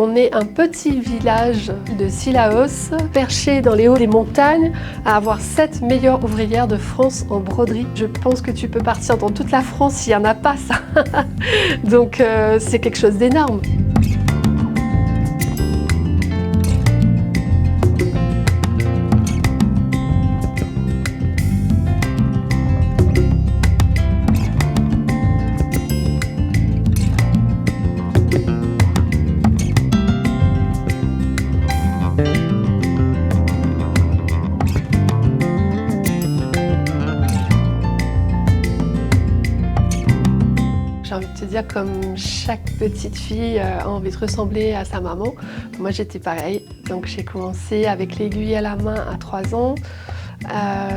On est un petit village de Cilaos, perché dans les hauts des montagnes, à avoir 7 meilleures ouvrières de France en broderie. Je pense que tu peux partir dans toute la France s'il n'y en a pas ça. Donc c'est quelque chose d'énorme. J'ai envie de te dire, comme chaque petite fille a envie de ressembler à sa maman, moi j'étais pareil. Donc j'ai commencé avec l'aiguille à la main à 3 ans.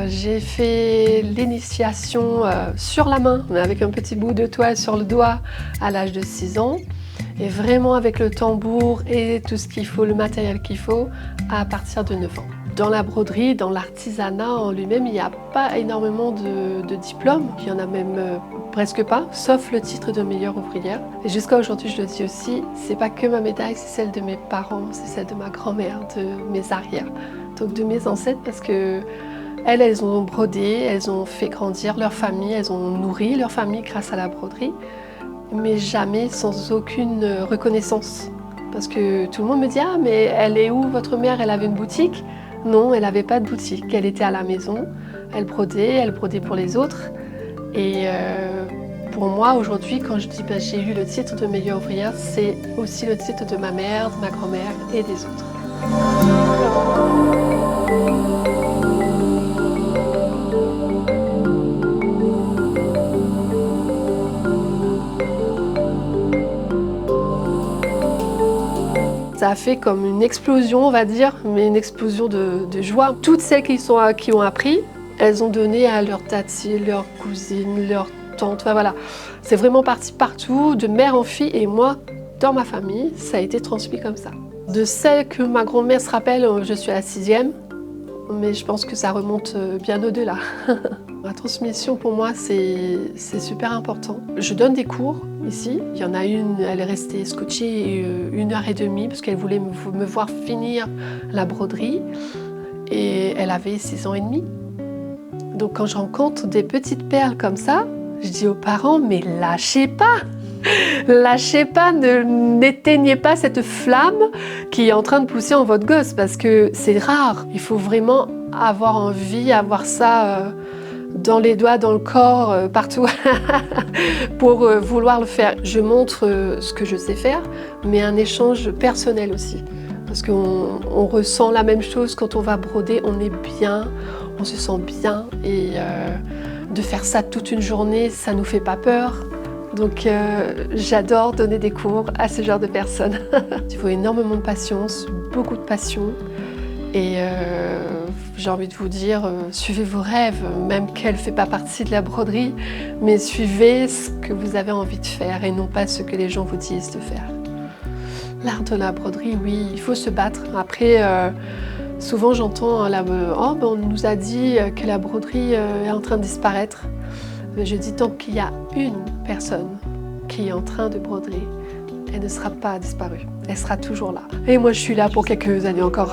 J'ai fait l'initiation sur la main, mais avec un petit bout de toile sur le doigt à l'âge de 6 ans. Et vraiment avec le tambour et tout ce qu'il faut, le matériel qu'il faut, à partir de 9 ans. Dans la broderie, dans l'artisanat en lui-même, il n'y a pas énormément de diplômes. Il n'y en a même presque pas, sauf le titre de meilleure ouvrière. Et jusqu'à aujourd'hui, je le dis aussi, c'est pas que ma médaille, c'est celle de mes parents, c'est celle de ma grand-mère, de mes arrières, donc de mes ancêtres, parce que elles ont brodé, elles ont fait grandir leur famille, elles ont nourri leur famille grâce à la broderie, mais jamais sans aucune reconnaissance. Parce que tout le monde me dit « Ah, mais elle est où votre mère? Elle avait une boutique ?» Non, elle n'avait pas de boutique, elle était à la maison, elle brodait pour les autres. Et pour moi, aujourd'hui, quand je dis j'ai eu le titre de meilleure ouvrière, c'est aussi le titre de ma mère, de ma grand-mère et des autres. Ça a fait comme une explosion, on va dire, mais une explosion de joie. Toutes celles qui ont appris, elles ont donné à leur tati, leur cousine, leur tante, enfin voilà. C'est vraiment parti partout, de mère en fille, et moi, dans ma famille, ça a été transmis comme ça. De celles que ma grand-mère se rappelle, je suis à la 6e, mais je pense que ça remonte bien au-delà. La transmission, pour moi, c'est super important. Je donne des cours ici. Il y en a une, elle est restée scotchée 1h30 parce qu'elle voulait me voir finir la broderie. Et elle avait 6 ans et demi. Donc quand je rencontre des petites perles comme ça, je dis aux parents, mais lâchez pas! Lâchez pas, n'éteignez pas cette flamme qui est en train de pousser en votre gosse, parce que c'est rare. Il faut vraiment avoir envie, avoir ça dans les doigts, dans le corps, partout, pour vouloir le faire. Je montre ce que je sais faire, mais un échange personnel aussi. Parce qu'on ressent la même chose quand on va broder, on est bien, on se sent bien. Et de faire ça toute une journée, ça nous fait pas peur. Donc j'adore donner des cours à ce genre de personnes. Il faut énormément de patience, beaucoup de passion. Et j'ai envie de vous dire, suivez vos rêves, même qu'elle ne fait pas partie de la broderie, mais suivez ce que vous avez envie de faire et non pas ce que les gens vous disent de faire. L'art de la broderie, oui, il faut se battre. Après, souvent j'entends oh, on nous a dit que la broderie est en train de disparaître. Mais je dis tant qu'il y a une personne qui est en train de broder, elle ne sera pas disparue. Elle sera toujours là. Et moi, je suis là pour quelques années encore.